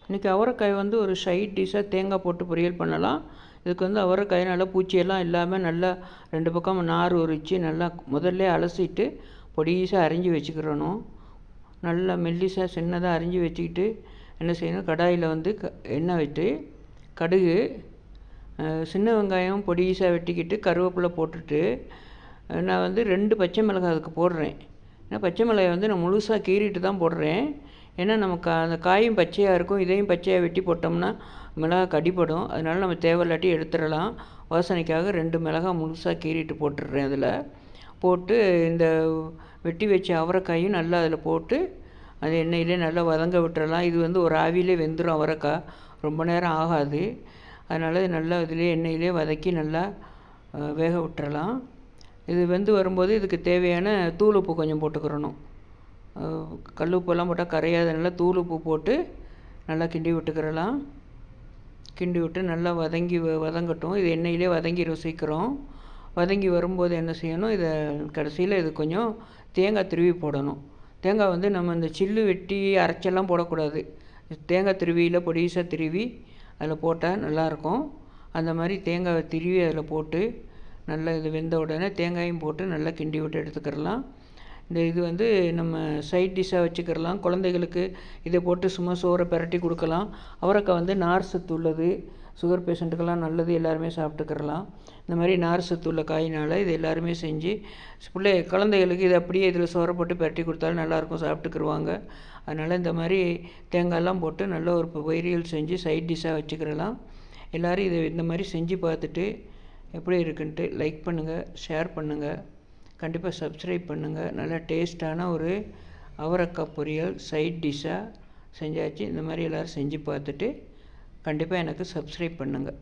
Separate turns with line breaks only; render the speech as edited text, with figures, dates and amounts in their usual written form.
இன்றைக்கி அவரைக்காய் வந்து ஒரு சைட் டிஷ்ஷாக தேங்காய் போட்டு பொரியல் பண்ணலாம். இதுக்கு வந்து அவரைக்காய் நல்லா பூச்சியெல்லாம் இல்லாமல் நல்லா 2 பக்கம் நார் உரித்து நல்லா முதல்ல அலசிட்டு பொடிசாக அரிஞ்சு வச்சுக்கிறணும். நல்லா மெல்லிசாக சின்னதாக அரிஞ்சு வச்சுக்கிட்டு என்ன செய்யணும், கடாயில் வந்து எண்ணெய் விட்டு கடுகு, சின்ன வெங்காயம் பொடிசாக வெட்டிக்கிட்டு கருவேப்பிலை போட்டுட்டு நான் வந்து 2 பச்சை மிளகாய் அதுக்கு போடுறேன். ஏன்னா பச்சை மிளகாய் வந்து நான் முழுசாக கீறிட்டு தான் போடுறேன். ஏன்னா நமக்கு அந்த காயும் பச்சையாக இருக்கும், இதையும் பச்சையாக வெட்டி போட்டோம்னா மிளகாய் கடிப்படும். அதனால் நம்ம தேவையில்லாட்டி எடுத்துடலாம். வாசனைக்காக 2 மிளகாய் முழுசாக கீறிட்டு போட்டுடுறேன். அதில் போட்டு இந்த வெட்டி வச்ச அவரைக்காயும் நல்லா அதில் போட்டு அது எண்ணெயிலே நல்லா வதங்க விட்டுறலாம். இது வந்து ஒரு ஆவியிலே வெந்துடும் அவரைக்காய், ரொம்ப நேரம் ஆகாது. அதனால் நல்லா இதிலே எண்ணெயிலே வதக்கி நல்லா வேக விட்டுறலாம். இது வெந்து வரும்போது இதுக்கு தேவையான தூள் உப்பு கொஞ்சம் போட்டுக்கிறணும். கல் உப்பெல்லாம் போட்டால் கரையாதனால தூள் உப்பு போட்டு நல்லா கிண்டி விட்டுக்கிறலாம். கிண்டி விட்டு நல்லா வதங்கட்டும். இது எண்ணெயிலே வதங்கிடும் சீக்கிரம். வதங்கி வரும்போது என்ன செய்யணும், இதை கடைசியில் இது கொஞ்சம் தேங்காய் திருவி போடணும். தேங்காய் வந்து நம்ம இந்த சில்லு வெட்டி அரைச்செல்லாம் போடக்கூடாது. தேங்காய் திருவியில் பொடிசாக திருவி அதில் போட்டால் நல்லாயிருக்கும். அந்த மாதிரி தேங்காவை திருவி அதில் போட்டு நல்லா இது வெந்த உடனே தேங்காயும் போட்டு நல்லா கிண்டி விட்டு எடுத்துக்கிறலாம். இது வந்து நம்ம சைட் டிஷ்ஷாக வச்சுக்கிறலாம். குழந்தைகளுக்கு இதை போட்டு சும்மா சோறை பிரட்டி கொடுக்கலாம். அவரைக்காய் வந்து நார் சத்து உள்ளது, சுகர் பேஷண்ட்டுக்கெல்லாம் நல்லது, எல்லாருமே சாப்பிட்டுக்கிறலாம். இந்த மாதிரி நார் சத்து உள்ள காயினால் இது எல்லாருமே செஞ்சு குழந்தைகளுக்கு இது அப்படியே இதில் சோறை போட்டு பிரட்டி கொடுத்தாலும் நல்லாயிருக்கும், சாப்பிட்டுக்குருவாங்க. அதனால் இந்த மாதிரி தேங்காயெல்லாம் போட்டு நல்ல ஒரு பொரியல் செஞ்சு சைட் டிஷ்ஷாக வச்சுக்கிறலாம். எல்லோரும் இதை இந்த மாதிரி செஞ்சு பார்த்துட்டு எப்படி இருக்குன்ட்டு லைக் பண்ணுங்கள், ஷேர் பண்ணுங்கள், கண்டிப்பாக சப்ஸ்கிரைப் பண்ணுங்கள். நல்லா டேஸ்ட்டான ஒரு அவரைக்காய் பொரியல் சைட் டிஷ்ஷாக செஞ்சாச்சு. இந்த மாதிரி எல்லோரும் செஞ்சு பார்த்துட்டு கண்டிப்பாக எனக்கு சப்ஸ்கிரைப் பண்ணுங்கள்.